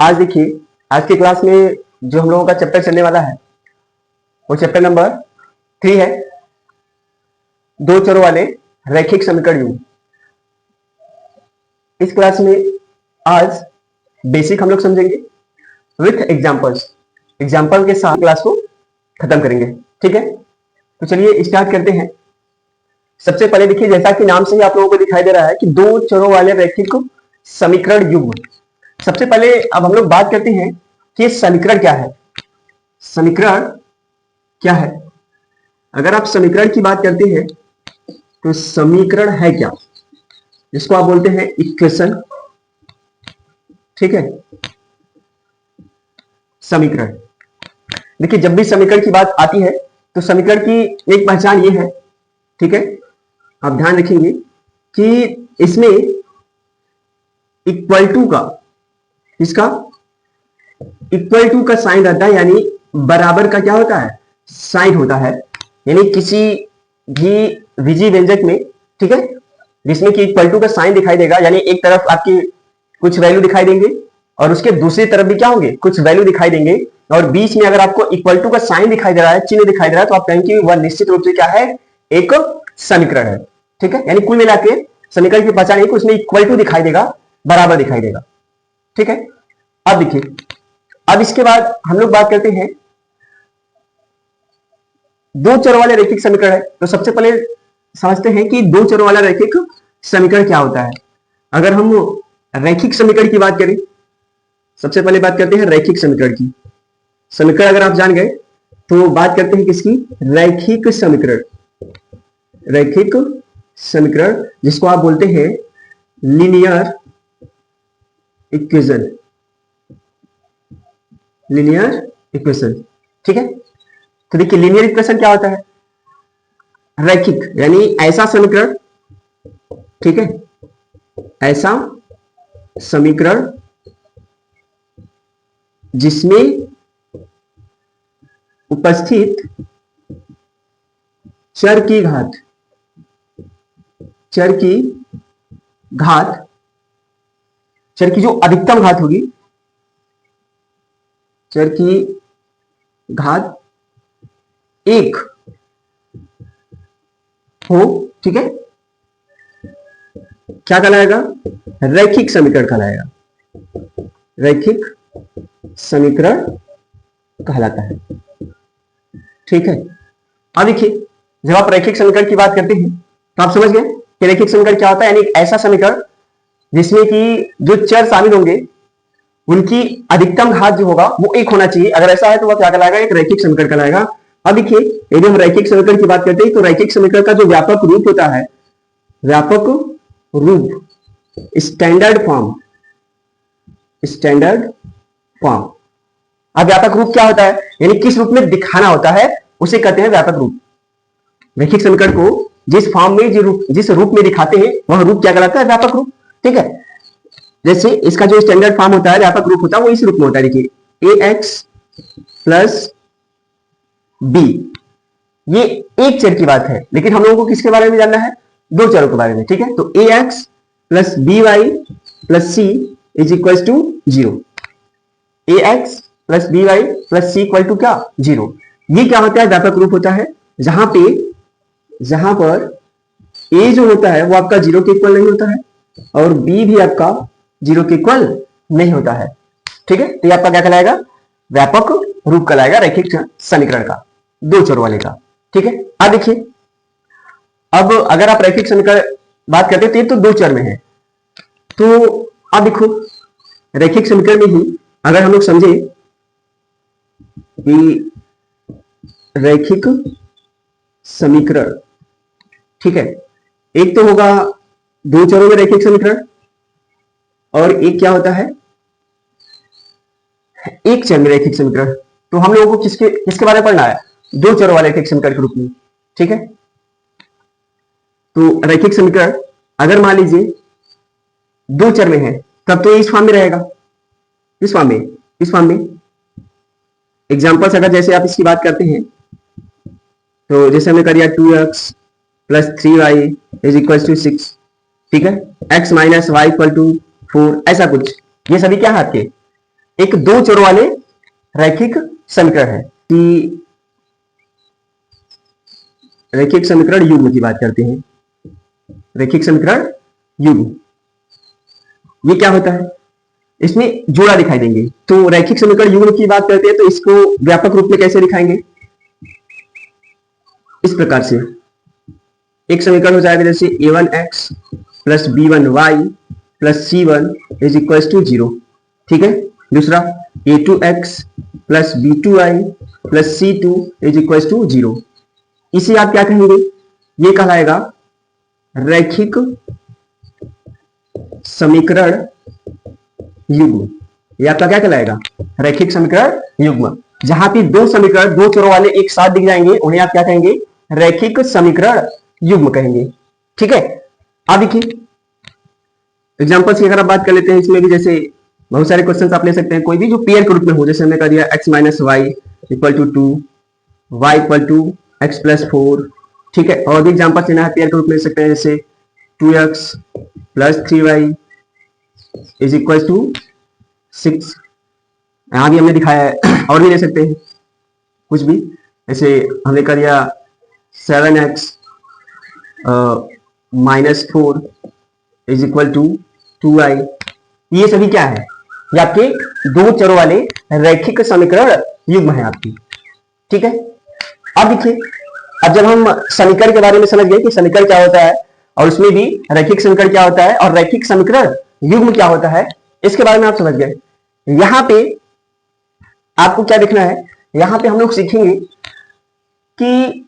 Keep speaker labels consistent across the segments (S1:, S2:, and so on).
S1: आज देखिए, आज की क्लास में जो हम लोगों का चैप्टर चलने वाला है वो चैप्टर नंबर 3 है, दो चरों वाले रैखिक समीकरण युग्म। इस क्लास में आज बेसिक हम लोग समझेंगे विथ एग्जांपल्स, एग्जांपल के साथ क्लास को खत्म करेंगे। ठीक है, तो चलिए स्टार्ट करते हैं। सबसे पहले देखिए, जैसा कि नाम से ही आप लोगों को दिखाई दे रहा है कि दो चरों वाले रैखिक समीकरण युग्म। सबसे पहले अब हम लोग बात करते हैं कि समीकरण क्या है। समीकरण क्या है? अगर आप समीकरण की बात करते हैं तो समीकरण है क्या, जिसको आप बोलते हैं इक्वेशन। ठीक है, समीकरण। देखिए, जब भी समीकरण की बात आती है तो समीकरण की एक पहचान ये है, ठीक है, आप ध्यान रखेंगे कि इसमें इक्वल टू का, इसका इक्वल टू का साइन रहता है, यानी बराबर का क्या होता है, साइन होता है। यानी किसी भी विजी व्यंजक में, ठीक है, जिसमें कि इक्वल टू का साइन दिखाई देगा, यानी एक तरफ आपकी कुछ वैल्यू दिखाई देंगे और उसके दूसरी तरफ भी क्या होंगे, कुछ वैल्यू दिखाई देंगे, और बीच में अगर आपको इक्वल टू का साइन दिखाई दे रहा है, चिन्ह दिखाई दे रहा है, तो आप कहेंगे वह निश्चित रूप से क्या है, एक समीकरण है। ठीक है, यानी कुल मिला के समीकरण की पहचान है कि उसमें इक्वल टू दिखाई देगा, बराबर दिखाई देगा। ठीक है, अब देखिए, अब इसके बाद हम लोग बात करते हैं दो चरों वाले रैखिक समीकरण है। तो सबसे पहले समझते हैं कि दो चरों वाला रैखिक समीकरण क्या होता है। अगर हम रैखिक समीकरण की बात करें, सबसे पहले बात करते हैं रैखिक समीकरण की। समीकरण अगर आप जान गए तो बात करते हैं किसकी, रैखिक समीकरण। रैखिक समीकरण जिसको आप बोलते हैं लीनियर इक्वेशन। लीनियर इक्वेशन, ठीक है। तो देखिए, लीनियर इक्वेशन क्या होता है, रैखिक, यानी ऐसा समीकरण, ठीक है, ऐसा समीकरण जिसमें उपस्थित चर की घात, चर की घात, चर की जो अधिकतम घात होगी, चर की घात एक हो, ठीक है, क्या कहलाएगा, रैखिक समीकरण कहलाएगा। रैखिक समीकरण कहलाता है। ठीक है, अब देखिए, जब आप रैखिक समीकरण की बात करते हैं तो आप समझ गए कि रैखिक समीकरण क्या होता है, यानी ऐसा समीकरण जिसमें कि जो चर शामिल होंगे उनकी अधिकतम घात जो होगा वो एक होना चाहिए। अगर ऐसा है तो वह क्या कहलाएगा, एक रैखिक समीकरण कहलाएगा। अब देखिए, यदि हम रैखिक समीकरण की बात करते हैं तो रैखिक समीकरण का जो व्यापक रूप होता है, व्यापक रूप, स्टैंडर्ड फॉर्म, स्टैंडर्ड फॉर्म। अब व्यापक रूप क्या होता है, यानी किस रूप में दिखाना होता है, उसे कहते हैं व्यापक रूप। रैखिक समीकरण को जिस फॉर्म में, जिस रूप में दिखाते हैं वह रूप क्या कहलाता है, व्यापक रूप। ठीक है, जैसे इसका जो स्टैंडर्ड फॉर्म होता है, व्यापक रूप होता है, वो इस रूप में होता है। देखिए, ax प्लस b, ये एक चर की बात है, लेकिन हम लोगों को किसके बारे में जानना है, दो चरों के बारे में। ठीक है, तो ax plus by plus c is equal to 0। ax plus by plus c equal to क्या, 0। ये क्या होता है, व्यापक रूप होता है, जहां पर a जो होता है वो आपका 0 के इक्वल नहीं होता है और b भी आपका 0 के इक्वल नहीं होता है। ठीक है, तो ये आपका क्या कहलाएगा, व्यापक रूप कहलाएगा रैखिक समीकरण का, दो चरों वाले का। ठीक है, अब देखिए, अब अगर आप रैखिक समीकरण बात करते हैं तो दो चर में है। तो अब देखो, रैखिक समीकरण में ही अगर हम लोग समझे कि रैखिक समीकरण, ठीक है, एक तो होगा दो चरों में रैखिक समीकरण और एक क्या होता है, एक चर में रैखिक समीकरण। तो हम लोगों को किसके बारे में पढ़ना है, दो चरों वाले रैखिक समीकरण के रूप में। ठीक है, तो रैखिक समीकरण अगर मान लीजिए दो चर में है तब तो इस फॉर्म में रहेगा, इस फॉर्म में एग्जांपल्स अगर जैसे आप इसकी बात करते हैं तो जैसे हमने कर दिया 2x plus 3y is equal to 6। ठीक है, x minus Y equal to 4, ऐसा कुछ। ये सभी क्या है आपके एक दो चरों वाले रैखिक समीकरण है कि रैखिक समीकरण युग्म की बात करते हैं। रैखिक समीकरण युग्म ये क्या होता है, इसमें जोड़ा दिखाई देंगे। तो रैखिक समीकरण युग्म की बात करते हैं तो इसको व्यापक रूप में कैसे दिखाएंगे, इस प्रकार से एक समीकरण हो जाएगा जैसे a1x plus b1y plus c1 is equal to 0। ठीक है, दूसरा a2x plus b2y plus c2 is equal to 0। इसे आप क्या कहेंगे, ये कहलाएगा रैखिक समीकरण युग्म। ये आपका क्या कहलाएगा, रैखिक समीकरण युग्म। जहां पे दो समीकरण दो चरों वाले एक साथ दिख जाएंगे उन्हें आप क्या कहेंगे, रैखिक समीकरण युग्म कहेंगे। ठीक है, अब देखिए एग्जांपल्स की अगर आप बात कर लेते हैं, इसमें भी जैसे बहुत सारे क्वेश्चंस आप ले सकते हैं, कोई भी जो पेयर के रूप में हो, जैसे हमने कह दिया x minus Y equal to 2, y equal to x plus 4। ठीक है, और भी एग्जांपल्स लेना है पेयर के रूप में ले सकते हैं, जैसे 2x plus 3y is equal to 6। यहां भी हमने दिखाया है, और भी ले सकते हैं कुछ भी, जैसे हमने कर दिया 7x minus 4 is equal to 2y। ये सभी क्या है, ये आपके दो चरों वाले रैखिक समीकरण युग्म है आपकी। ठीक है, अब देखिए, अब जब हम समीकरण के बारे में समझ गए कि समीकरण क्या होता है और उसमें भी रैखिक समीकरण क्या होता है और रैखिक समीकरण युग्म क्या होता है, इसके बारे में आप समझ गए। यहां पे आपको क्या देखना है, यहां पे हम लोग सीखेंगे कि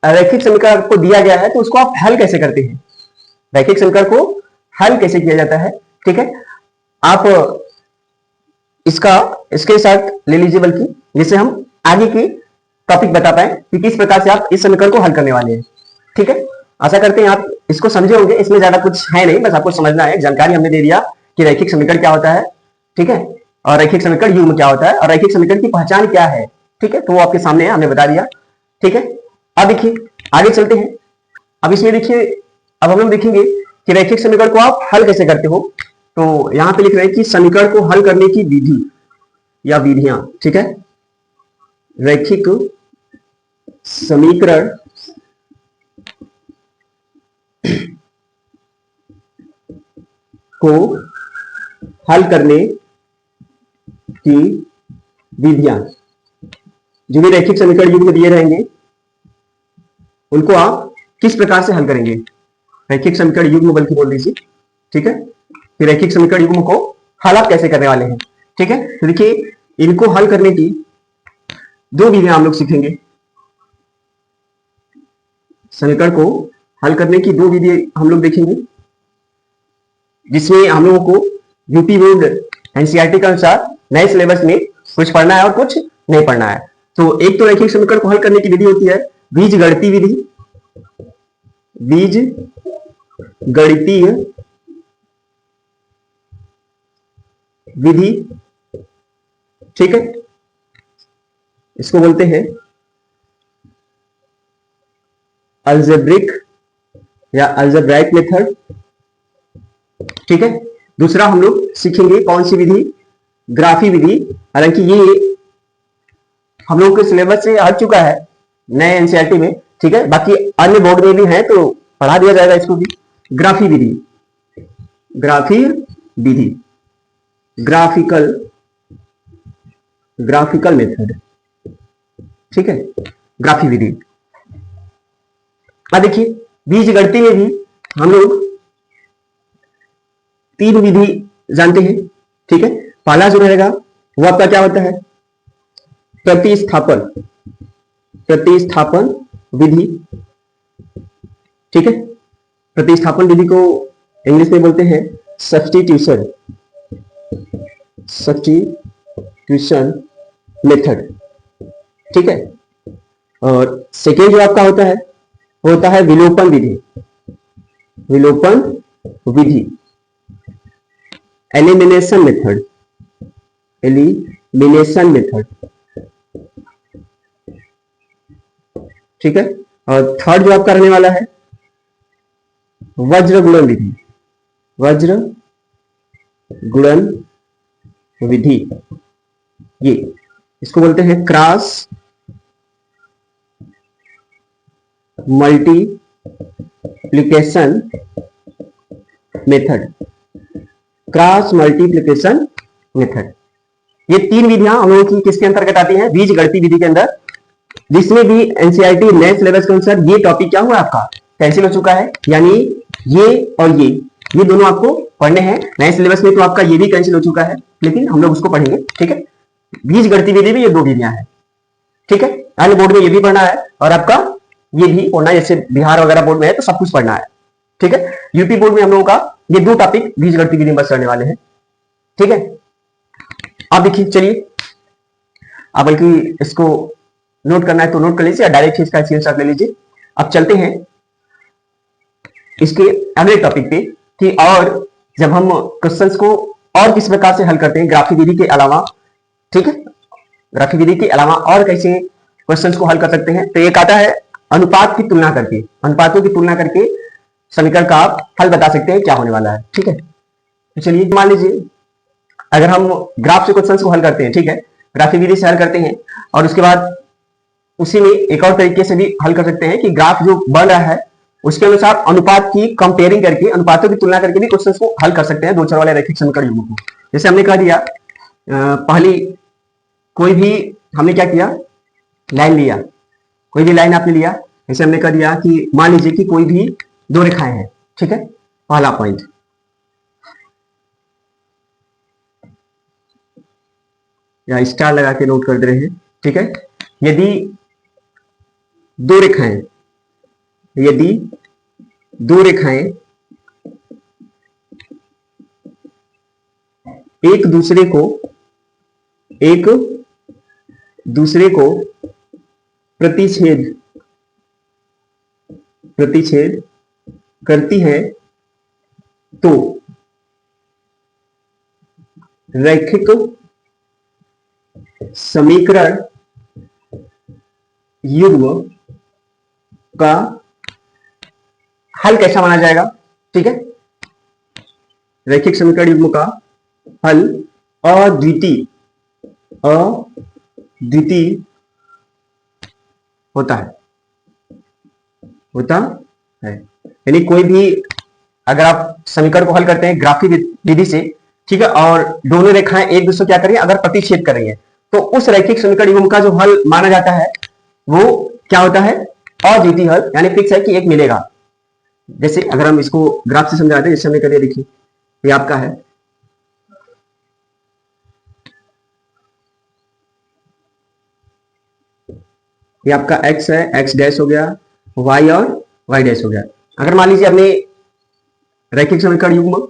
S1: रैखिक समीकरण आपको दिया गया है तो उसको आप हल कैसे करते हैं, रैखिक समीकरण को हल कैसे किया जाता है। ठीक है, आप इसके साथ ले लीजिए, बल्कि जिससे हम आगे की टॉपिक बता पाए कि किस प्रकार से आप इस समीकरण को हल करने वाले हैं। ठीक है, आशा करते हैं आप इसको समझे होंगे, इसमें ज्यादा कुछ है नहीं, बस आपको समझना है। जानकारी हमने दे दिया कि रैखिक समीकरण क्या होता है, ठीक है, और रैखिक समीकरण युग्म क्या होता है और रैखिक समीकरण की पहचान क्या है। ठीक है, तो वो आपके सामने है, हमने बता दिया। ठीक है, अब देखिए आगे चलते हैं। अब इसमें देखिए, अब हम लोग देखेंगे कि रैखिक समीकरण को आप हल कैसे करते हो। तो यहां पे लिख रहे हैं कि समीकरण को हल करने की विधि या विधियां। ठीक है, रैखिक समीकरण को हल करने की विधियां, जो भी रैखिक समीकरण युग्म दिए रहेंगे उनको आप किस प्रकार से हल करेंगे, रैखिक समीकरण युग्म बल्कि बोल दीजिए। ठीक है, फिर रैखिक समीकरण युग्म को हल आप कैसे करने वाले हैं। ठीक है, तो देखिए इनको हल करने की दो विधियां हम लोग सीखेंगे। समीकरण को हल करने की दो विधि हम लोग देखेंगे, जिसमें हम लोगों को यूपी बोर्ड एनसीईआरटी के अनुसार नए सिलेबस में कुछ पढ़ना है और कुछ नहीं पढ़ना है। तो एक तो रैखिक समीकरण को हल करने की विधि होती है बीजगणितीय विधि, बीजगणितीय विधि। ठीक है, इसको बोलते हैं अलजेब्रिक या अलजेब्राइक मेथड। ठीक है, दूसरा हम लोग सीखेंगे कौन सी विधि, ग्राफी विधि। हालांकि ये हम लोग के सिलेबस से हट चुका है नए एनसीईआरटी में। ठीक है, बाकी अन्य बोर्ड में भी है तो पढ़ा दिया जाएगा इसको भी। ग्राफी विधि, ग्राफी विधि, ग्राफिकल मेथड। ठीक है, ग्राफी विधि। अब देखिए बीजगणितीय में भी हम लोग तीन विधि जानते हैं। ठीक है, पहला जो रहेगा वो आपका क्या होता है, प्रतिस्थापन विधि। ठीक है, प्रतिस्थापन विधि को इंग्लिश में बोलते हैं सब्स्टिट्यूशन मेथड। ठीक है, और सेकेंड जो आपका होता है वो होता है विलोपन विधि, एलिमिनेशन मेथड। ठीक है, और थर्ड जो आपका रहने वाला है वज्र गुणन विधि। ये इसको बोलते हैं cross multiplication method. Cross multiplication method, ये तीन विधियां हम लोगों की किसके अंतर्गत आती हैं? बीजगणितीय विधि के अंदर, जिसमें भी एनसीईआरटी नए सिलेबस के अनुसार ये टॉपिक क्या हुआ आपका कैंसिल हो चुका है, यानी ये और ये दोनों आपको पढ़ने हैं। नए सिलेबस में तो आपका ये भी कैंसिल हो चुका है, लेकिन हम लोग उसको पढ़ेंगे, ठीक है। बीजगणितीय विधि में ये दो विधियां हैं, ठीक है। अन्य बोर्ड में ये भी पढ़ना है और आपका ये भी पढ़ना है, जैसे बिहार वगैरह बोर्ड में है तो सब कुछ पढ़ना है, ठीक है। यूपी बोर्ड में हम लोगों का ये दो टॉपिक बीजगणितीय विधि में बस करने वाले हैं, ठीक है। आप देखिए, चलिए आप बल्कि इसको नोट करना है तो नोट कर लीजिए या डायरेक्ट इसका स्क्रीनशॉट ले लीजिए। अब चलते हैं इसके अगले टॉपिक पे कि और जब हम क्वेश्चंस को और किस प्रकार से हल करते हैं ग्राफिक विधि के अलावा, ठीक है। ग्राफिक विधि के अलावा और कैसे क्वेश्चंस को हल कर सकते हैं, तो एक आता है अनुपात की तुलना करके, अनुपातों की तुलना करके समीकरण का आप हल बता सकते हैं क्या होने वाला है, ठीक है। तो चलिए मान लीजिए अगर हम ग्राफ से क्वेश्चंस को हल करते हैं, ठीक है, ग्राफिक विधि से हल करते हैं और उसके बाद उसी में एक और तरीके से भी हल कर सकते हैं कि ग्राफ जो बन रहा है उसके अनुसार अनुपात की कंपेयरिंग करके, अनुपातों की तुलना करके भी क्वेश्चंस को हल कर सकते हैं दो चर वाले रैखिक समीकरण युग्मों को। जैसे हमने कह दिया पहली कोई भी हमने क्या किया, लाइन लिया, कोई भी लाइन आपने लिया, जैसे हमने कह दिया कि मान लीजिए कि कोई भी दो रेखाएं हैं, ठीक है। पहला पॉइंट, या स्टार लगा के नोट कर दे रहे हैं, ठीक है। यदि दो रेखाएं, यदि दो रेखाएं एक दूसरे को प्रतिच्छेद करती है तो रैखिक समीकरण युग्म का हल कैसा माना जाएगा, ठीक है। रैखिक समीकरण युग्म का हल अद्वितीय होता है। यानी कोई भी अगर आप समीकरण को हल करते हैं ग्राफिक विधि से, ठीक है, और दोनों रेखाएं एक दूसरे क्या करेंगे, अगर प्रतिच्छेद करेंगे तो उस रैखिक समीकरण युग्म का जो हल माना जाता है वो क्या होता है, अद्वितीय हल, यानी फिक्स है कि एक मिलेगा। जैसे अगर हम इसको ग्राफ से समझाते हैं, जैसे हमने कर दिया, देखिए ये आपका है, ये आपका x है, x डैश हो गया, y और y डैश हो गया। अगर मान लीजिए आपने रैखिक समीकरण युग्म,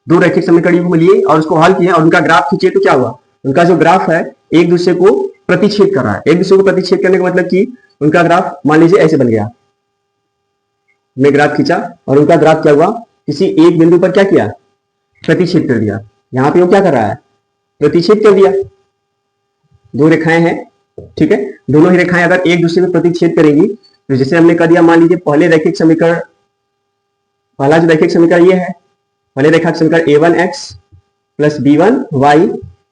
S1: दो रैखिक समीकरण युग्म लिए और उसको हल किया और उनका ग्राफ खींचे तो क्या हुआ, उनका जो ग्राफ है एक दूसरे को प्रतिच्छेद कर रहा है। एक दूसरे को प्रतिच्छेद करने का मतलब कि उनका ग्राफ मान लीजिए ऐसे बन गया, मैं ग्राफ खींचा और उनका ग्राफ क्या हुआ, किसी एक बिंदु पर क्या किया, प्रतिच्छेद कर दिया। यहां पे वो क्या कर रहा है, प्रतिच्छेद कर दिया। दो रेखाएं हैं, ठीक है, दोनों ही रेखाएं अगर एक दूसरे को प्रतिच्छेद करेंगी तो जैसे हमने कर दिया, मान लीजिए पहले रैखिक समीकरण, पहला जो रैखिक समीकरण ये है, पहले रैखिक समीकरण a1x plus b1y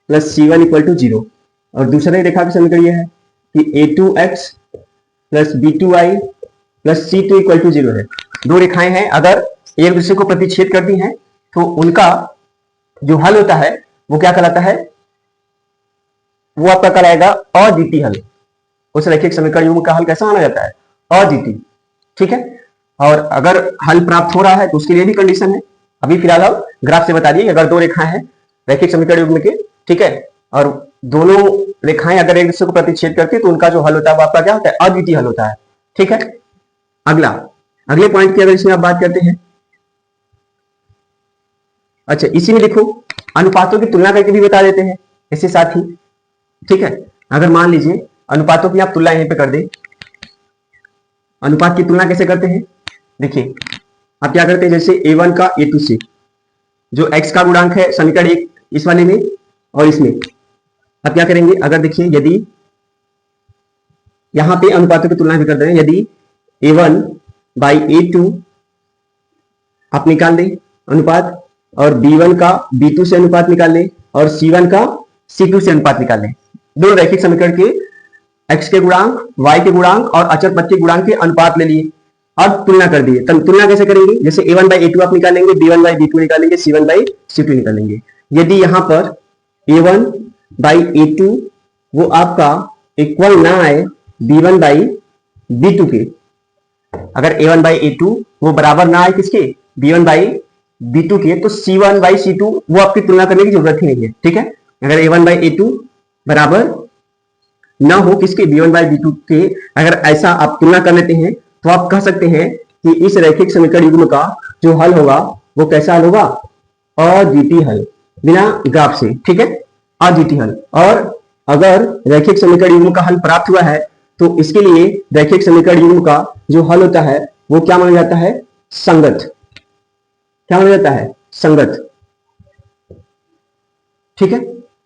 S1: plus c1 equal to 0, और दूसरा रेखा समीकरण ये है कि a2x plus b2y plus c2 equal to 0 है। दो रेखाएं हैं, अगर एक दूसरे को प्रतिच्छेद करती हैं तो उनका जो हल होता है वो क्या कहलाता है, वो आपका कहलाएगा अद्वितीय हल। उस रैखिक समीकरण युग्म का हल कैसा माना जाता है, अद्वितीय, ठीक है। और अगर हल प्राप्त हो रहा है तो उसके लिए भी कंडीशन है, अभी फिलहाल हम ग्राफ से बता दिए, अगर दो रेखाएं हैं रैखिक समीकरण युग्म के, ठीक है, और दोनों रेखाएं अगर एक दूसरे को प्रतिच्छेद करती है तो उनका जो हल होता है वो आपका क्या होता है, अद्वितीय हल होता है, ठीक है। अगले पॉइंट की अगर इसमें आप बात करते हैं, अच्छा इसी में देखो अनुपातों की तुलना करके भी बता देते हैं इसके साथ ही, ठीक है। अगर मान लीजिए अनुपातों की आप तुलना यहीं पे कर दें, अनुपात की तुलना कैसे करते हैं, देखिए आप क्या करते हैं, जैसे a1 का a2 से, जो x का गुणांक है समीकरण एक इस वाले में और इसमें, आप क्या करेंगे, अगर देखिए यदि यहां पे अनुपातों की तुलना भी करते हैं, यदि a1 बाई a2 आप निकाल दें अनुपात, और b1 का b2 से अनुपात निकाल लें, और c1 का C2 से अनुपात निकालें। दोनों रैखिक समीकरण के x के गुणांक, y के गुणांक और अचर पद के गुणांक के अनुपात ले लिए और तुलना कर दिए। तब तुलना कैसे करेंगे? जैसे a1 by a2 आप निकालेंगे, b1 by b2 निकालेंगे, c1 by c2 निकालेंगे। यदि यहां पर a1 by a2 वो आपका इक्वल ना आए b1 by b2 के, अगर a1 by a2 वो बराबर ना आए किसके? b1 by b2 के, तो c1 by c2 वो आपकी तुलना करने की जरूरत ही नहीं है। ठीक है, अगर a1 by a2 बराबर ना हो किसके? b1 by b2 के, अगर ऐसा आप तुलना कर लेते हैं तो आप कह सकते हैं कि इस रैखिक समीकरण युग्म का जो हल होगा वो कैसा हल होगा? अद्वितीय हल, बिना ग्राफ से। ठीक है, अद्वितीय हल। और अगर रैखिक समीकरण युग्म का हल प्राप्त हुआ है तो इसके लिए रैखिक समीकरण युग्म का जो हल होता है वो क्या माना जाता है? संगत। क्या माना जाता है? संगत। ठीक है,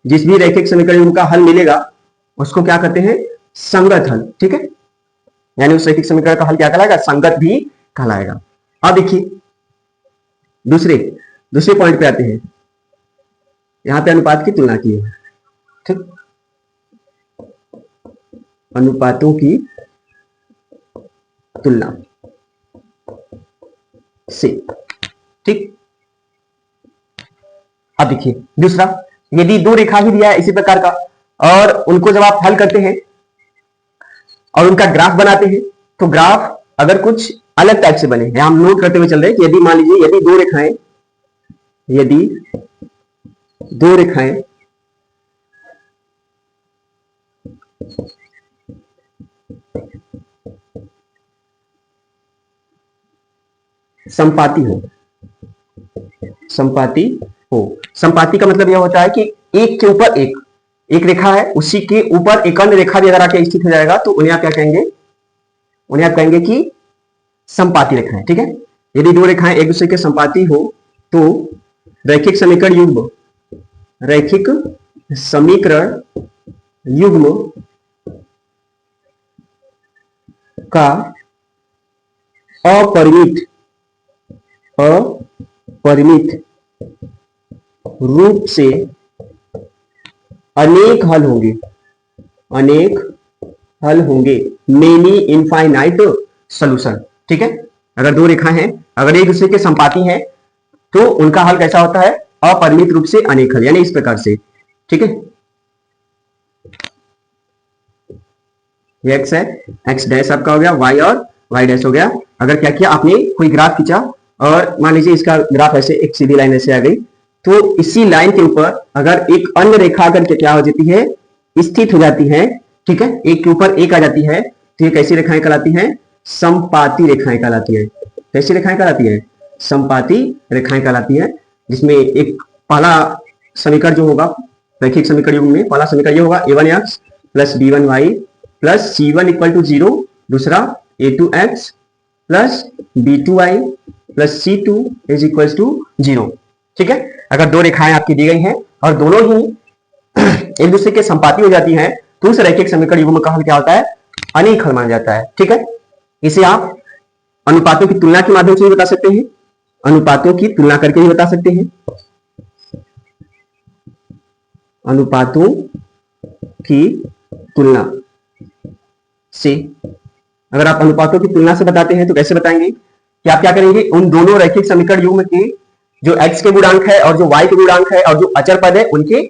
S1: जिस भी रैखिक समीकरण युग्म का हल मिलेगा उसको क्या कहते हैं? संगत हल। ठीक है, यानी उस रैखिक समीकरण का हल क्या कहलाएगा? संगत भी कहलाएगा। अब देखिए दूसरे पॉइंट पे आते हैं। यहां पे अनुपात की तुलना की है। ठीक, अनुपातों की तुलना से। ठीक, अब देखिए दूसरा, यदि दो रेखा ही दिया है इसी प्रकार का और उनको जब आप हल करते हैं और उनका ग्राफ बनाते हैं तो ग्राफ अगर कुछ अलग टाइप से बने हैं, हम नोट करते हुए चल रहे हैं कि यदि मान लीजिए यदि दो रेखाएं संपाती संपाती का मतलब यह होता है कि एक के ऊपर एक रेखा है, उसी के ऊपर एक अन्य रेखा भी अगर आके स्थित हो जाएगा तो उन्हें आप क्या कहेंगे? उन्हें आप कहेंगे कि संपाती रेखाएं। ठीक है, यदि दो रेखाएं एक दूसरे के संपाती हो तो रैखिक समीकरण युग्म का अपरिमित रूप से अनेक हल होंगे, मेनी इनफाइनाइट सॉल्यूशन। ठीक है, अगर दो रेखाएं हैं, अगर एक दूसरे के संपाती हैं तो उनका हल कैसा होता है? अपरिमित रूप से अनेक हल, यानी इस प्रकार से। ठीक है, ये x है, x डैश आपका हो गया, y और y डैश हो गया। अगर क्या किया आपने? कोई ग्राफ खींचा और मान लीजिए इसका ग्राफ ऐसे एक सीधी लाइन ऐसे आ गई, तो इसी लाइन के ऊपर अगर एक अन्य रेखा अगर क्या हो जाती है? स्थित हो जाती है। ठीक है, एक के ऊपर एक आ जाती है तो ये कैसी रेखाएं कहलाती हैं? संपाती रेखाएं कहलाती है। कैसी रेखाएं कहलाती है? संपाती रेखाएं कहलाती है, जिसमें एक पहला समीकरण जो होगा रैखिक समीकरण युग्म में, पहला समीकरण ये होगा a1x plus b1y plus c1 equal to 0, दूसरा a2x plus b2y plus c2 is equal to 0। ठीक है, अगर दो रेखाएं आपकी दी गई हैं और दोनों ही एक दूसरे के संपाती हो जाती हैं तो उस रैखिक समीकरण युग्म का हल क्या होता है? अनेक हल माना जाता है। ठीक है, इसे आप अनुपातों की तुलना के माध्यम से भी बता सकते हैं, अनुपातों की तुलना करके भी बता सकते हैं। अनुपातों की तुलना से, अगर आप अनुपातों की तुलना से बताते हैं तो कैसे बताएंगे? कि आप क्या करेंगे? उन दोनों रैखिक समीकरण युग्म के जो x के गुणांक है और जो y के गुणांक है और जो अचर पद है उनके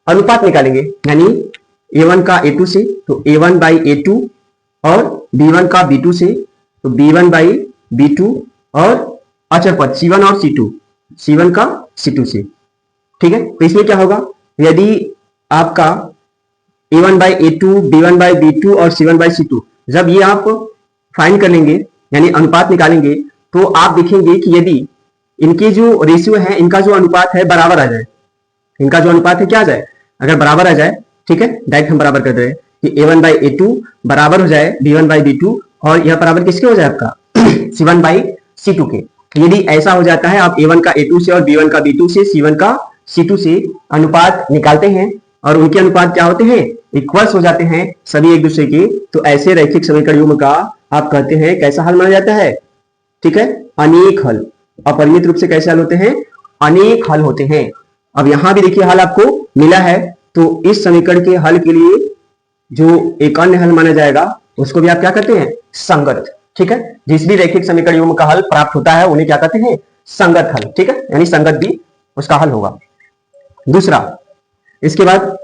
S1: अनुपात निकालेंगे, यानी a1 का a2 से तो a1 by a2 और b1 का b2 से तो b1 by b2 और अचर पद c1 और c1 का c2 से। ठीक है, तो इसमें क्या होगा? यदि आपका a1 by a2, b1 by b2 और c1 by c2 जब ये आप फाइंड कर लेंगे यानी अनुपात निकालेंगे तो आप देखेंगे कि यदि इनके जो रेशियो है, इनका जो अनुपात है बराबर आ जाए, इनका जो अनुपात है क्या आ जाए? अगर बराबर आ जाए, ठीक है, डायरेक्ट हम बराबर कर रहे हैं कि a1 by a2 बराबर हो जाए b1 by b2 और यह बराबर किसके हो जाए? आपका c1 by c2 के। यदि ऐसा हो जाता है, आप a1 का a2 से और b1 का b2 से c1 का c2 से अनुपात निकालते हैं और उनके अनुपात क्या होते हैं? इक्वल्स हो जाते हैं सभी एक दूसरे के, तो ऐसे रैखिक समीकरण युग्म का आप कहते हैं कैसा हल माना जाता है? ठीक है, अनेक हल। अपरिमित रूप से कैसे हल होते हैं? अनेक हल होते हैं। अब यहां भी देखिए हल आपको मिला है तो इस समीकरण के हल के लिए जो एक अन्य हल माना जाएगा उसको भी आप क्या कहते हैं, संगत। ठीक है, जिस भी रैखिक समीकरण युग्म का हल प्राप्त होता है उन्हें क्या कहते हैं, संगत हल। ठीक है, यानी संगत भी उसका हल होगा। दूसरा, इसके बाद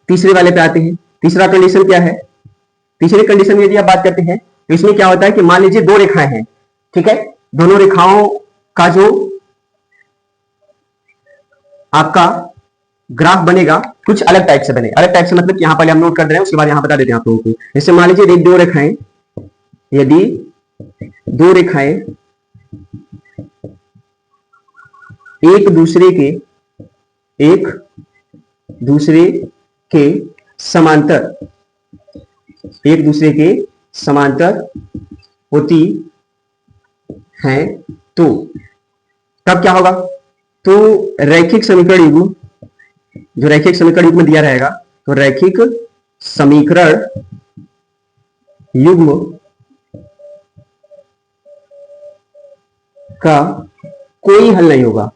S1: तीसरे वाले पे आते हैं। तीसरा कंडीशन क्या है, तीसरी कंडीशन में यदि आप बात करते हैं तो इसमें क्या होता है कि मान लीजिए दो रेखाएं हैं। ठीक है, दोनों रेखाओं का जो आपका ग्राफ बनेगा कुछ अलग टाइप से बने। अलग टाइप से मतलब यहां पहले हम नोट कर रहे हैं, उसके बाद यहां बता देते हैं आप लोगों को। जैसे मान लीजिए दो रेखाएं, यदि दो रेखाएं एक दूसरे के समांतर होती हैं तो तब क्या होगा, तो रैखिक समीकरण युग्म, जो रैखिक समीकरण युग्म दिया रहेगा, तो रैखिक समीकरण युग्म का कोई हल नहीं होगा,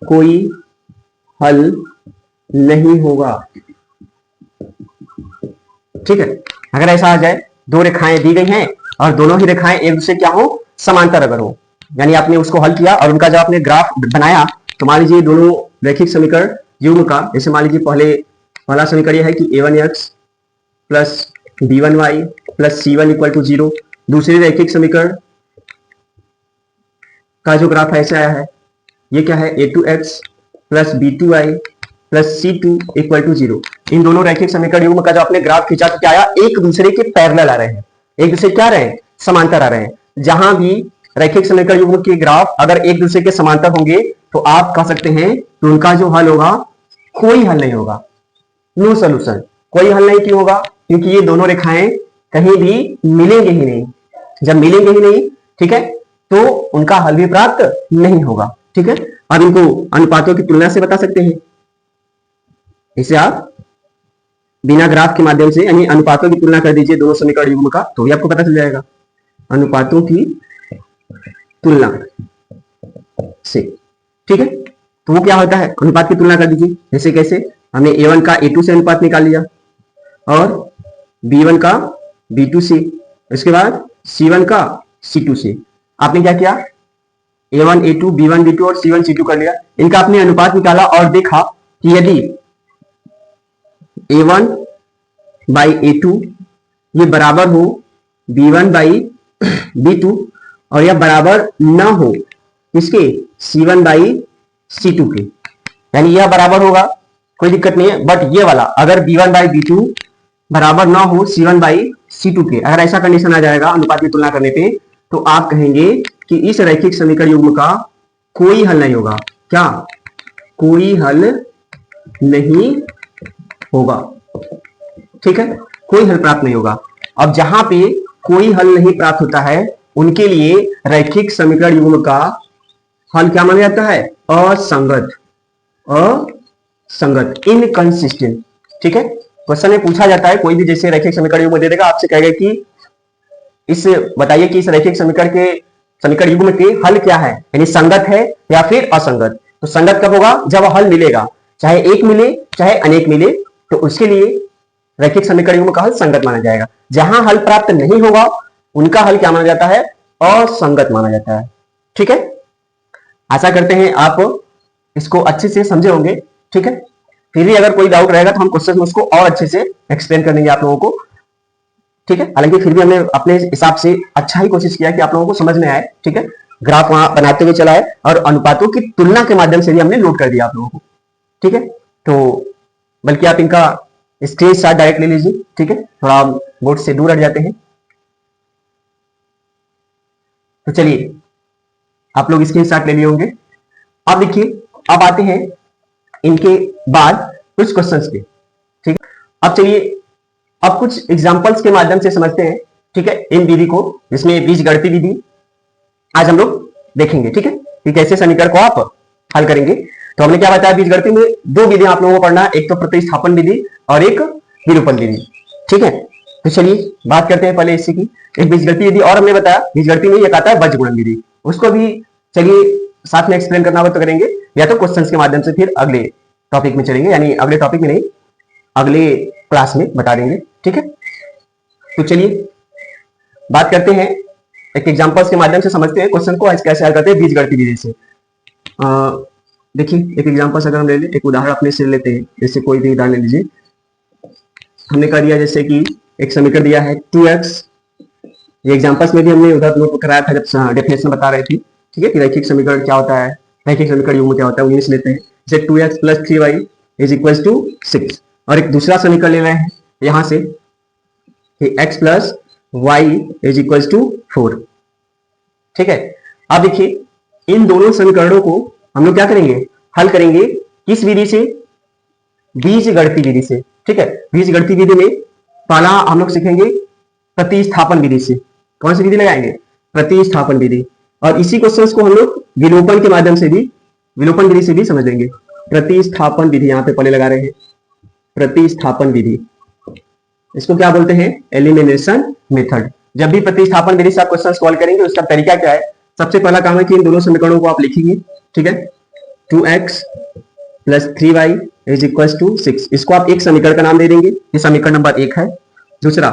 S1: कोई हल नहीं होगा। ठीक है, अगर ऐसा आ जाए, दो रेखाएं दी गई हैं और दोनों ही रेखाएं एक दूसरे क्या हो, समांतर अगर हो, यानी आपने उसको हल किया और उनका जब आपने ग्राफ बनाया, तो मान लीजिए दोनों रैखिक समीकरण युग्म का, जैसे मान लीजिए पहला समीकरण यह है कि a1x plus b1y plus c1 equal to 0। दूसरे रैखिक समीकरण का जो ग्राफ ऐसे आया है, ये क्या है, a2x plus b2y plus c2 equal to 0। इन दोनों रैखिक समीकरण युग्म का जो आपने ग्राफ खींचा तो क्या आया, एक दूसरे के पैरेलल आ रहे हैं, एक दूसरे क्या आ रहे हैं, समांतर आ रहे हैं। जहां भी रैखिक समीकरण युग्म के ग्राफ अगर एक दूसरे के समांतर होंगे तो आप कह सकते हैं कि उनका जो हल होगा कोई हल नहीं होगा, नो सॉल्यूशन। कोई हल नहीं क्यों होगा, क्योंकि ये दोनों रेखाएं कहीं भी मिलेंगे ही नहीं। जब मिलेंगे ही नहीं, ठीक है, तो उनका हल भी प्राप्त नहीं होगा। ठीक है, अब इनको अनुपातों की तुलना से बता सकते हैं। इसे आप बिना ग्राफ के माध्यम से यानी अनुपातों की तुलना कर दीजिए दोनों समीकरण युग्म का, तो भी आपको पता चल जाएगा अनुपातों की तुलना से। ठीक है, तो वो क्या होता है, अनुपात की तुलना कर दीजिए। जैसे कैसे, हमने a1 का a2 से अनुपात निकाल लिया और b1 का b2 से, इसके बाद c1 का c2 से। आपने क्या किया, a1 a2 b1 b2 और c1 c2 कर लिया। इनका आपने अनुपात निकाला और देखा कि यदि a1 बाई a2 ये बराबर हो b1 बाई b2 और यह बराबर ना हो इसके c1 बाई c2 के, यानी यह बराबर होगा, कोई दिक्कत नहीं है। बट ये वाला अगर b1 बाई b2 बराबर ना हो c1 बाई c2 के, अगर ऐसा कंडीशन आ जाएगा अनुपात की तुलना करने पे, तो आप कहेंगे कि इस रैखिक समीकरण युग्म का कोई हल नहीं होगा। क्या, कोई हल नहीं होगा। ठीक है, कोई हल प्राप्त नहीं होगा। अब जहां पे कोई हल नहीं प्राप्त होता है उनके लिए रैखिक समीकरण युग्म का हल क्या माना जाता है, असंगत, इनकंसिस्टेंट। ठीक है, क्वेश्चन में पूछा जाता है, कोई भी जैसे रैखिक समीकरण युग्म दे देगा, आपसे कहेगा कि इस बताइए कि इस रैखिक समीकरण युग्म के हल क्या है, यानी संगत है या फिर असंगत। तो संगत कब होगा, जब हल मिलेगा, चाहे एक मिले चाहे अनेक मिले, तो उसके लिए रैखिक समीकरण युग्म का हल संगत माना जाएगा। जहां हल प्राप्त नहीं होगा उनका हल क्या माना जाता है, असंगत माना जाता है। ठीक है, आशा करते हैं आप इसको अच्छे से समझे होंगे। ठीक है, फिर भी अगर कोई डाउट रहेगा तो हम क्वेश्चन में उसको और अच्छे से एक्सप्लेन कर देंगे आप लोगों को। ठीक है, हालांकि फिर भी हमने अपने हिसाब से अच्छा ही कोशिश किया कि आप लोगों को समझ में आए। ठीक है, ग्राफ वहां बनाते हुए चला है और अनुपातों की तुलना के माध्यम से भी हमने नोट कर दिया आप लोगों को। ठीक है, तो बल्कि आप इनका स्क्रीनशॉट डायरेक्ट ले लीजिए। ठीक है, थोड़ा बोर्ड से दूर हट जाते हैं। तो चलिए, आप लोग स्क्रीनशॉट ले लिए होंगे। अब देखिए, अब आते हैं इनके बाद कुछ क्वेश्चंस पे। ठीक है, अब चलिए अब कुछ एग्जांपल्स के माध्यम से समझते हैं। ठीक है, इन विधि को, जिसमें बीजगणितीय विधि आज हम लोग देखेंगे। ठीक है, कि कैसे समीकरण को आप हल करेंगे। तो हमने क्या बताया, बीजगणितीय में दो विधियां आप लोगों को पढ़ना है, एक तो प्रतिस्थापन विधि और एक विरूपण विधि। ठीक है, तो चलिए बात करते हैं पहले इसी की। एक बीजगणितीय विधि और हमने बताया, बीजगणितीय में एक आता है बीजगुणन विधि, उसको भी चलिए साथ में एक्सप्लेन करना हो तो करेंगे, या तो क्वेश्चंस के माध्यम से फिर अगले टॉपिक में चलेंगे, यानी अगले टॉपिक में नहीं, अगले क्लास में बता देंगे, ठीक है। तो चलिए बात करते हैं, एक एग्जांपल्स के माध्यम से समझते हैं क्वेश्चन को कैसे हल करते हैं बीजगणित विधि से। देखिए एक एग्जांपल्स अगर हम ले लें, एक उदाहरण अपने से लेते हैं, जैसे कोई भी उदाहरण ले लीजिए। हमने कर दिया जैसे कि एक समीकरण दिया है 2x, ये एग्जांपल्स में भी हमने उधर नोट कराया था जब डेफिनेशन बता रहे थे, ठीक है, कि रैखिक समीकरण क्या होता है, रैखिक समीकरण युग्म क्या होता है, इंग्लिश लेते हैं। जैसे 2x + 3y = 6, और एक दूसरा समीकरण ले रहे हैं यहां से कि x + y = 4, ठीक है। अब देखिए इन दोनों समीकरणों को हम लोग क्या करेंगे, हल करेंगे किस विधि से, बीजगणित विधि से, ठीक है। बीजगणित विधि में पहला हम लोग सीखेंगे प्रतिस्थापन विधि से। कौन सी विधि लगाएंगे, प्रतिस्थापन विधि, और इसी क्वेश्चंस को हम लोग विलोपन के माध्यम से भी, विलोपन विधि से भी समझ लेंगे। प्रतिस्थापन विधि यहाँ पे पहले लगा रहे हैं, प्रतिस्थापन विधि, इसको क्या बोलते हैं, एलिमिनेशन मेथड। जब भी प्रतिस्थापन विधि से आप क्वेश्चन सॉल्व करेंगे उसका तरीका क्या है, सबसे पहला काम है कि इन दोनों समीकरणों को आप लिखेंगे, ठीक है। 2x + 3y = 6, इसको आप एक समीकरण का नाम दे देंगे, ये समीकरण नंबर 1 है। दूसरा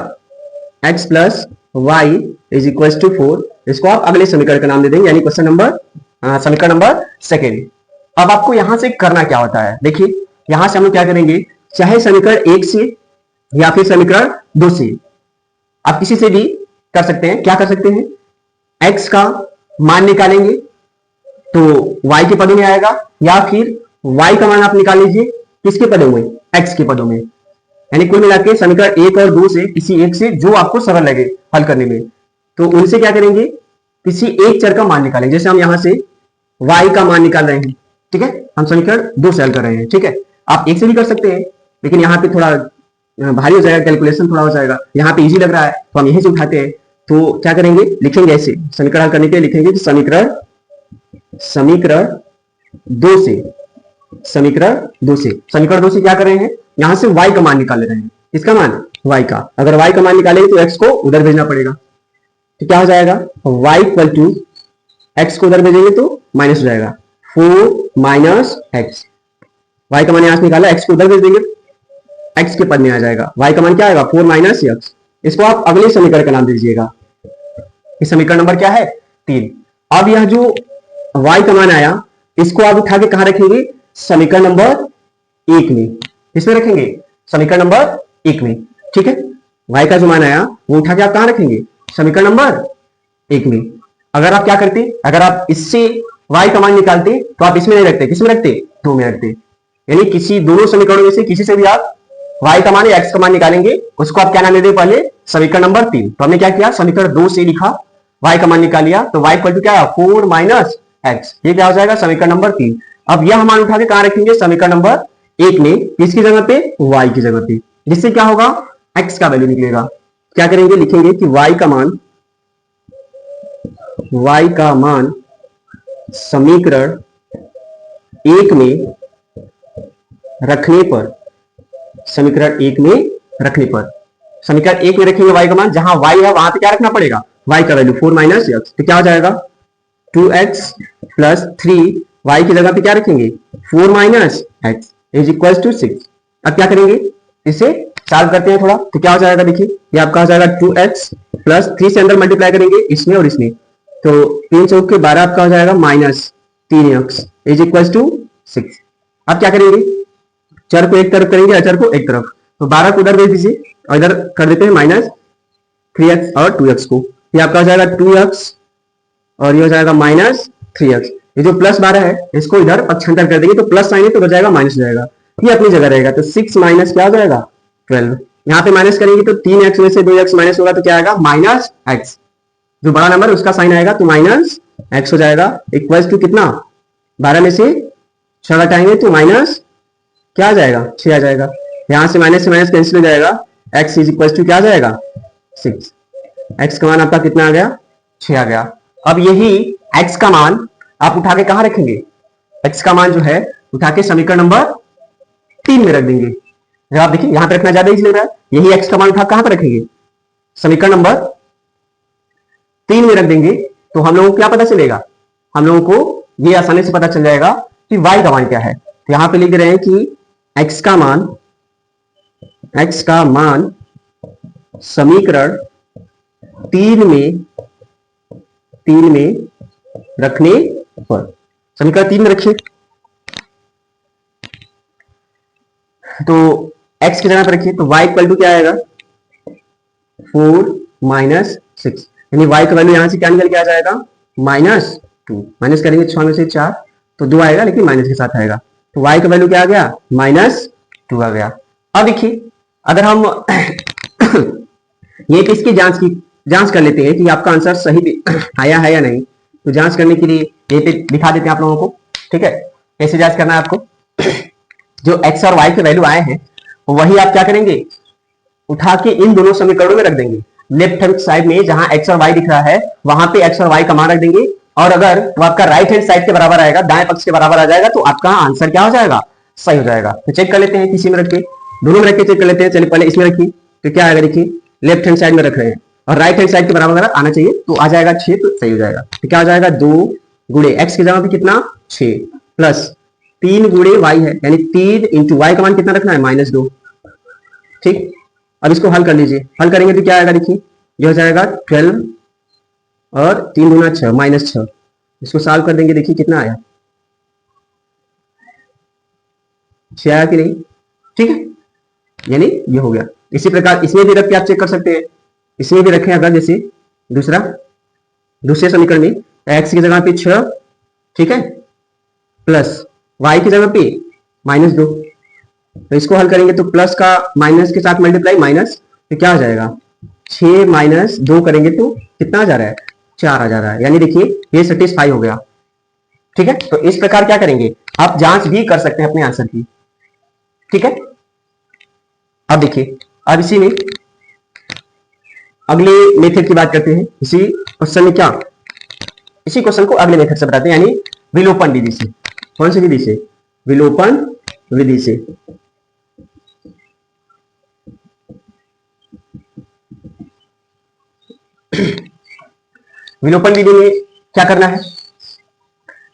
S1: x + y = 4, इसको आप अगले समीकरण का नाम दे देंगे, यानी क्वेश्चन नंबर समीकरण नंबर 2। अब आपको यहां से करना क्या होता है, देखिए यहां से हम लोग क्या करेंगे, चाहे समीकरण 1 से या फिर समीकरण 2 से, आप किसी से भी कर सकते हैं। क्या कर सकते हैं, x का मान निकालेंगे तो y के पदों में आएगा, या फिर y का मान आप निकाल लीजिए किसके पदों में, x के पदों में, यानी कुल मिला के समीकरण 1 और 2 से किसी एक से जो आपको सरल लगे हल करने में, तो उनसे क्या करेंगे, किसी एक चर का मान निकालेंगे। जैसे हम यहां से y का मान निकाल रहे हैं, ठीक है, हम समीकरण 2 से हल कर रहे हैं, ठीक है। आप एक से भी कर सकते हैं, लेकिन यहाँ पे थोड़ा भारी हो जाएगा, कैलकुलेशन थोड़ा हो जाएगा, यहाँ पे इजी लग रहा है तो हम यहीं से उठाते हैं। तो क्या करेंगे, लिखेंगे ऐसे, समीकरण हल करने के लिए लिखेंगे कि समीकरण 2 से, समीकरण 2 से क्या कर रहे हैं, यहां से y का मान निकाल रहे हैं। किसका मान, y का। अगर y का मान निकालेंगे तो x को उधर भेजना पड़ेगा, तो क्या हो जाएगा, y = x को उधर भेजेंगे तो माइनस हो जाएगा, 4 - x। y का मान यहां से निकाला, x को उधर भेज देंगे, x के पद में आ जाएगा, y का मान क्या आएगा, 4 - x। इसको आप अगले समीकरण का नाम दीजिएगा, इस समीकरण नंबर क्या है, 3। अब यह जो y का मान आया, इसको आप उठा के कहां रखेंगे, समीकरण नंबर 1 में। इसमें रखेंगे, समीकरण नंबर 1 में, ठीक है। y का जो मान आया वो उठा के आप कहां रखेंगे, समीकरण नंबर 1 में। अगर आप क्या करते, अगर आप इससे y का मान निकालते तो आप इसमें नहीं रखते, किसमें रखते, 2 में रखते, यानी किसी दोनों समीकरणों में से किसी से भी आप y का मान या x का मान निकालेंगे, उसको आप क्या नाम दे दें, पहले समीकरण नंबर 3। तो हमने क्या किया, समीकरण 2 से लिखा, y का मान निकाल लिया, तो y = क्या है, 4 - x, ये क्या हो जाएगा, समीकरण नंबर 3। अब यह मान उठा के कहां रखेंगे, समीकरण नंबर 1 में, किसकी जगह पे, y की जगह पे, जिससे क्या होगा, x का वैल्यू निकलेगा। क्या करेंगे, लिखेंगे कि y का मान समीकरण 1 में रखने पर, समीकरण 1 में रखने पर, समीकरण 1 में रखेंगे y का मान, जहां y है वहां पे क्या रखना पड़ेगा, y का वैल्यू 4 - x, तो क्या हो जाएगा, 2x + 3, y की जगह पे क्या रखेंगे, 4 - x = 6। अब क्या करेंगे, इसे सॉल्व करते हैं थोड़ा, तो क्या हो जाएगा, देखिए ये आपका हो जाएगा 2x + 3 से अंदर मल्टीप्लाई करेंगे इसमें और इसमें, तो 3 चौक के 12 आपका हो जाएगा -3x = 6। अब क्या करेंगे, चर को एक तरफ करेंगे, अचर को एक तरफ, तो 12 को उधर भेज दीजिए और इधर कर देते हैं -3x और 2x को, ये आपका हो जाएगा 2x और ये हो जाएगा -3x। ये जो +12 है इसको इधर पक्षांतर कर देंगे, तो प्लस साइन है तो हो जाएगा माइनस हो जाएगा, ये अपनी जगह रहेगा, तो 6 माइनस क्या हो जाएगा, 12। यहाँ पे माइनस करेंगे तो 3x में से 2x माइनस होगा तो क्या आएगा, -x, जो बड़ा नंबर उसका साइन आएगा तो -x हो जाएगा, इक्वल्स टू कितना, 12 में से 6 घटाएंगे तो माइनस क्या आ जाएगा, 6 आ जाएगा। यहां से माइनस कैंसिल हो जाएगा, x इक्वल्स टू क्या आ जाएगा, 6। x का मान आपका कितना आ गया, 6 आ गया। अब यही x का मान आप उठा के कहां रखेंगे, x का मान जो है उठा के समीकरण नंबर 3 में रख देंगे। जब आप देखिए यहां पे रखना ज्यादा इजी लग रहा है, यही x का मान उठा कहां पर रखेंगे, समीकरण नंबर 3 में रख देंगे, तो हम लोगों को क्या पता चलेगा, हम लोगों को ये आसानी से पता चल जाएगा कि y का मान क्या है। तो यहां पे लिख रहे हैं कि x का मान x का मान समीकरण तीन में रखने पर, समीकरण 3 में रखिए तो x की जगह पर रखिए तो y इक्वल टू क्या आएगा 4 माइनस 6, यानी y का वैल्यू यहां से क्या निकल के आ जाएगा -2, माइनस करेंगे 6 में से 4 तो 2 आएगा, लेकिन माइनस के साथ आएगा, तो y का वैल्यू क्या आ गया -2 आ गया। अब देखिए अगर हम ये इसकी जांच कर लेते हैं कि आपका आंसर सही आया है या नहीं, तो जांच करने के लिए ये पे दिखा देते हैं आप लोगों को, ठीक है। कैसे जांच करना है आपको, जो x और y के वैल्यू आए हैं वही आप क्या करेंगे, उठा के इन दोनों समीकरणों में रख देंगे। लेफ्ट हैंड साइड में जहां x और y दिख रहा है वहां पे x और y का मान रख देंगे, और अगर वो आपका राइट हैंड साइड के बराबर आएगा, दाएं पक्ष के बराबर आ जाएगा, तो आपका आंसर क्या हो जाएगा, सही हो जाएगा। तो चेक कर लेते हैं, किसी में रख के, दोनों में रख के चेक कर लेते हैं। चलिए पहले इसमें रखिए तो क्या आएगा, देखिए लेफ्ट हैंड साइड में रख रहे हैं और राइट हैंड साइड के बराबर अगर आना चाहिए तो आ जाएगा 6, तो सही हो जाएगा। तो क्या हो जाएगा 2 गुणे x की जगह पे कितना 6 प्लस 3 गुणे y है, यानी 3 इंटू y का मान कितना रखना है -2, ठीक। अब इसको हल कर लीजिए, हल करेंगे तो क्या आएगा, देखिए ये हो जाएगा 12 और 3 गुना 6 -6, इसको सॉल्व कर देंगे, देखिए कितना आया, 6 आया कि नहीं, ठीक है, यानी ये हो गया। इसी प्रकार इसमें भी रख के आप चेक कर सकते हैं, इसमें भी रखें अगर, जैसे दूसरे समीकरण में x की जगह पे 6, ठीक है, प्लस y की जगह पे -2, तो इसको हल करेंगे तो प्लस का माइनस के साथ मल्टीप्लाई माइनस, तो क्या हो जाएगा 6 माइनस 2 करेंगे तो कितना आ जा रहा है 4 आ जा रहा है, यानी देखिए ये सेटिस्फाई हो गया, ठीक है। तो इस प्रकार क्या करेंगे, आप जांच भी कर सकते हैं अपने आंसर की, ठीक है। अब देखिए, अब इसी में अगले मेथड की बात करते हैं। इसी क्वेश्चन में क्या, इसी क्वेश्चन को अगले मेथड से बताते हैं, यानी विलोपन विधि से। कौन सी विधि से, विलोपन विधि से। विलोपन विधि में क्या करना है,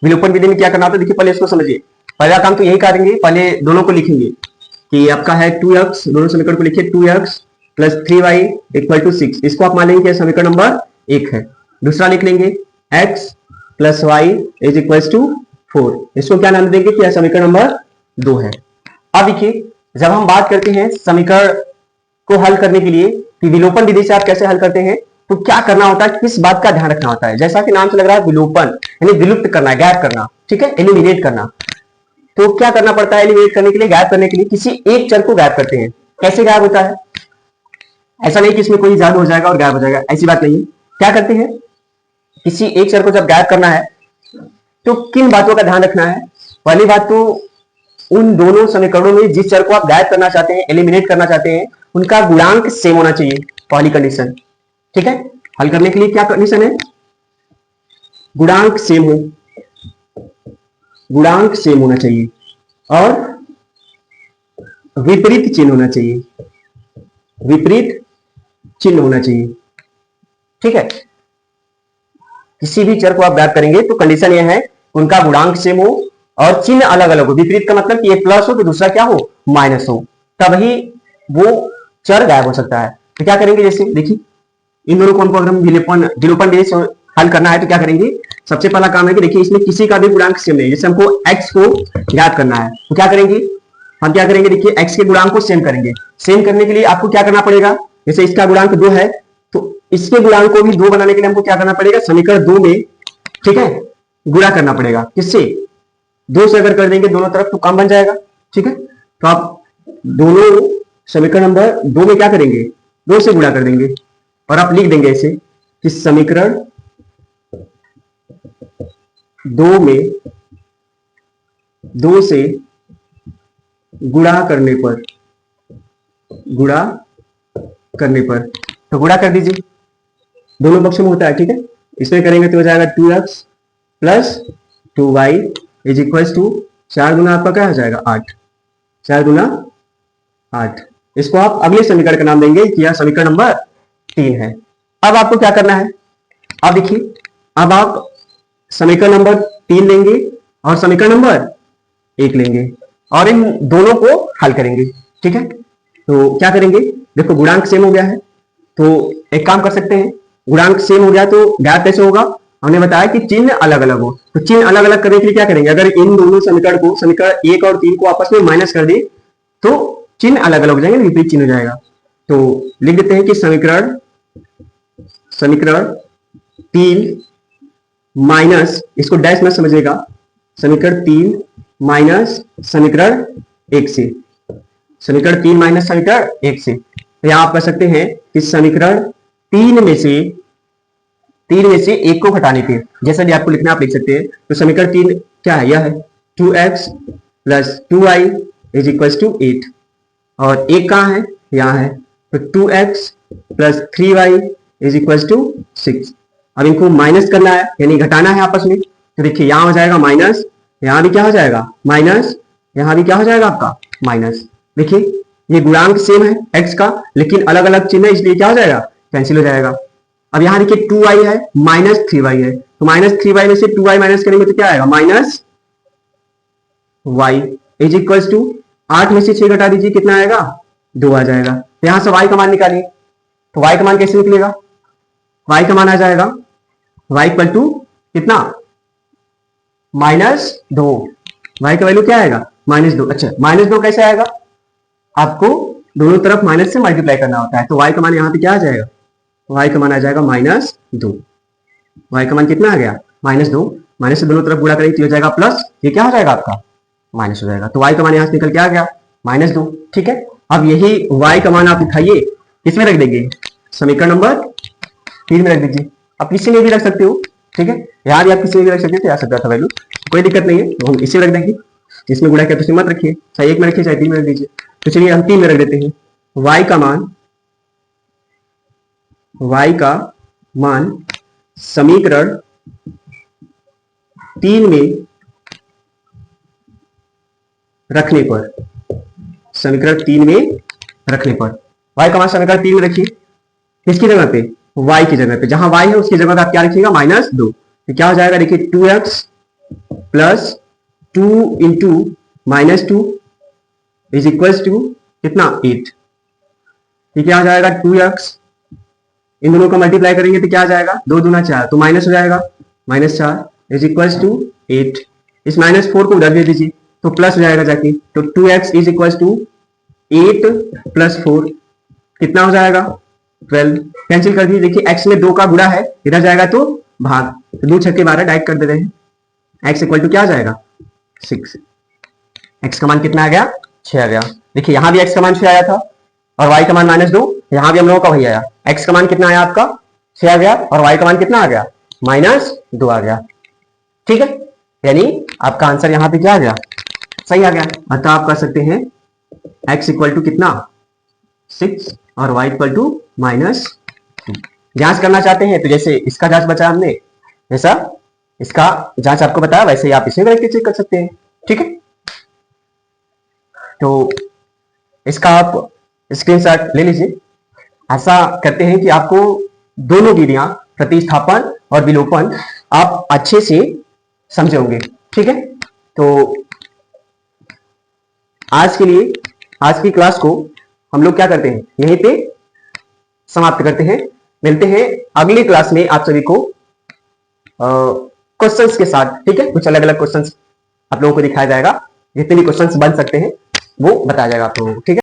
S1: विलोपन विधि में क्या करना होता है, देखिए पहले इसको समझिए। पहला काम तो यही करेंगे, पहले दोनों को लिखेंगे कि आपका है 2x, दोनों समीकरण को लिखिए 2x plus 3y equal to 6, इसको आप मान लेंगे समीकरण नंबर 1 है। दूसरा लिख लेंगे x plus y is equal to 4, इसको क्या नाम देंगे कि समीकरण नंबर 2 है। अब देखिए जब हम बात करते हैं समीकरण को हल करने के लिए कि विलोपन विधि से आप कैसे हल करते हैं, तो क्या करना होता है, किस बात का ध्यान रखना होता है। जैसा कि नाम से लग रहा है विलोपन, यानी विलुप्त करना, गायब करना, ठीक है, एलिमिनेट करना। तो क्या करना पड़ता है एलिमिनेट करने के लिए, गायब करने के लिए किसी एक चर को गायब करते हैं। कैसे गायब होता है, ऐसा नहीं कि इसमें कोई जादू हो जाएगा और गायब हो जाएगा, ऐसी बात नहीं है। क्या करते हैं, किसी एक चर को जब गायब करना है तो किन बातों का ध्यान रखना है। पहली बात तो उन दोनों समीकरणों में जिस चर को आप गायब करना चाहते हैं, एलिमिनेट करना चाहते हैं, उनका गुणांक सेम होना चाहिए, पहली कंडीशन, ठीक है। हल करने के लिए क्या कंडीशन है, गुणांक सेम हो, गुणांक सेम होना चाहिए और विपरीत चिन्ह होना चाहिए, विपरीत चिन्ह होना चाहिए, ठीक है। किसी भी चर को आप गायब करेंगे तो कंडीशन यह है उनका गुणांक सेम हो और चिन्ह अलग अलग हो। विपरीत का मतलब कि ये प्लस हो तो दूसरा क्या हो, माइनस हो, तभी वो चर गायब हो सकता है। तो क्या करेंगे, जैसे देखिए इन दोनों को हमको अगर हम विलोपन विधि से हल करना है तो क्या करेंगे, सबसे पहला काम है कि देखिए इसमें किसी का भी गुणांक सेम नहीं, जैसे हमको x को ज्ञात करना है तो क्या करेंगे, हम क्या करेंगे, देखिए x के गुणांक को सेम करेंगे। सेम करने के लिए आपको क्या करना पड़ेगा, जैसे इसका गुणांक 2 है तो इसके गुणांक को भी 2 बनाने के लिए हमको क्या करना पड़ेगा, समीकरण 2 में, ठीक है, गुणा करना पड़ेगा। किससे, 2 से अगर कर देंगे दोनों तरफ तो काम बन जाएगा, ठीक है। तो आप दोनों समीकरण नंबर 2 में क्या करेंगे, 2 से गुणा कर देंगे और आप लिख देंगे ऐसे कि समीकरण 2 में 2 से गुणा करने पर, गुणा करने पर, तो गुणा कर दीजिए, दोनों पक्ष में होता है, ठीक है। इसमें करेंगे तो हो जाएगा 2x plus 2y is equal to 4 गुना आपका क्या हो जाएगा 8, 4 गुना 8। इसको आप अगले समीकरण का नाम देंगे कि यह समीकरण नंबर 3 है। अब आपको क्या करना है, अब देखिए अब आप समीकरण नंबर 3 लेंगे और समीकरण नंबर 1 लेंगे और इन दोनों को हल करेंगे, ठीक है। तो क्या करेंगे, देखो गुणांक सेम हो गया है, तो एक काम कर सकते हैं, गुणांक सेम हो गया तो गैप कैसे होगा, हमने बताया कि चिन्ह अलग अलग हो, तो चिन्ह अलग अलग करने के लिए क्या करेंगे, अगर इन दोनों समीकरण को, समीकरण 1 और 3 को आपस में माइनस कर दे तो चिन्ह अलग अलग हो जाएंगे, विपरीत चिन्ह हो जाएगा। तो लिख देते हैं कि समीकरण समीकरण 3 माइनस, इसको डैश में समझिएगा, समीकरण 3 माइनस समीकरण 1 से, समीकरण 3 माइनस समीकरण 1 से, तो यहां आप कर सकते हैं कि समीकरण 3 में से 1 को घटाने पे जैसा भी आपको लिखना आप लिख सकते हैं। तो समीकरण 3 क्या है, यह है 2x plus 2y is equal to 8, और 1 कहां है, यहां है, तो 2x plus 3y is equal to 6। अब इनको माइनस करना है, यानी घटाना है आपस में, तो देखिए यहां हो जाएगा माइनस, यहां भी क्या हो जाएगा माइनस, यहां भी क्या हो जाएगा आपका माइनस। देखिए ये गुणांक सेम है x का, लेकिन अलग अलग चिन्ह है, इसलिए क्या हो जाएगा, कैंसिल हो जाएगा। अब यहां देखिए 2y है माइनस 3y है, तो माइनस 3y में से 2y माइनस करेंगे तो क्या आएगा, minus y is equal to 8 में से 6 घटा दीजिए, कितना आएगा, 2 आ जाएगा। तो यहां से y का मान निकालिए, तो y का मान कैसे निकलेगा, y का मान आ जाएगा y इक्वल टू कितना, -2, y का वैल्यू क्या आएगा, -2। अच्छा -2 कैसे आएगा, आपको दोनों तरफ माइनस से मल्टीप्लाई करना होता है, तो y का मान यहाँ पे क्या आ जाएगा, y का मान आ जाएगा -2, y का मान कितना आ गया, -2, माइनस से दोनों तरफ गुणा करेंगे तो हो जाएगा प्लस, ये क्या हो जाएगा आपका माइनस हो जाएगा, तो y का मान यहाँ से निकल के आ गया -2। ठीक है, अब यही y का मान आप उठाइए, किसमें रख देंगे, समीकरण नंबर 3 में रख दीजिए, आप किसी में भी रख सकते हो, ठीक है, यहाँ भी आप किसी में भी रख सकते थे, आ सकता था वैल्यू, कोई दिक्कत नहीं है, तो हम इसी में रख देंगे, जिसमें गुणा किया तो मत रखिए, चाहे 1 में रखिए चाहे 3 में रख दीजिए। तो चलिए हम 3 में रख देते हैं, y का मान समीकरण 3 में रखने पर, समीकरण 3 में रखने पर y का मान समीकरण 3 में रखिए, किसकी जगह पे, y की जगह पे, जहां y है उसकी जगह पे आप क्या रखिएगा, -2, तो क्या हो जाएगा, देखिए 2x plus 2 into -2 is equal to कितना 8, ये क्या हो जाएगा 2x, इन दोनों को मल्टीप्लाई करेंगे तो क्या आ जाएगा, 2 दूना 4, तो माइनस हो जाएगा, -4 इज इक्वल टू 8, इस -4 को उधर दे दीजिए तो प्लस हो जाएगा जाके, तो 2x is equal to 8 plus 4 कितना हो जाएगा 12, कैंसिल कर दीजिए, देखिए x में 2 का गुणा है, इधर जाएगा तो भाग, तो 2 6 12 डायरेक्ट कर दे रहे हैं, x इक्वल टू क्या आ जाएगा 6, x का मान कितना आ गया 6 आ गया। देखिए यहां भी x का मान 6 आया था और y का मान -2, यहां भी हम लोगों का वही आया, x का मान कितना आया आपका 6 आ गया और y का मान कितना आ गया -2 आ गया। ठीक है, यानी आपका आंसर यहां पे क्या आ गया, सही आ गया। अतः आप कर सकते हैं x इक्वल टू कितना 6 और y इक्वल टू -2। जांच करना चाहते हैं तो जैसे इसका जांच बचा हमने, जैसा इसका जांच आपको बताया वैसे ही आप इसे करके चेक कर सकते हैं। ठीक है, तो इसका आप स्क्रीनशॉट ले लीजिए। ऐसा करते हैं कि आपको दोनों विधियां प्रतिस्थापन और विलोपन आप अच्छे से समझे होंगे। ठीक है, तो आज के लिए आज की क्लास को हम लोग क्या करते हैं, यहीं पे समाप्त करते हैं। मिलते हैं अगली क्लास में आप सभी को क्वेश्चंस के साथ। ठीक है, कुछ अलग अलग क्वेश्चंस आप लोगों को दिखाया जाएगा, जितने भी क्वेश्चंस बन सकते हैं वो बताया जाएगा आप लोगों को। ठीक है।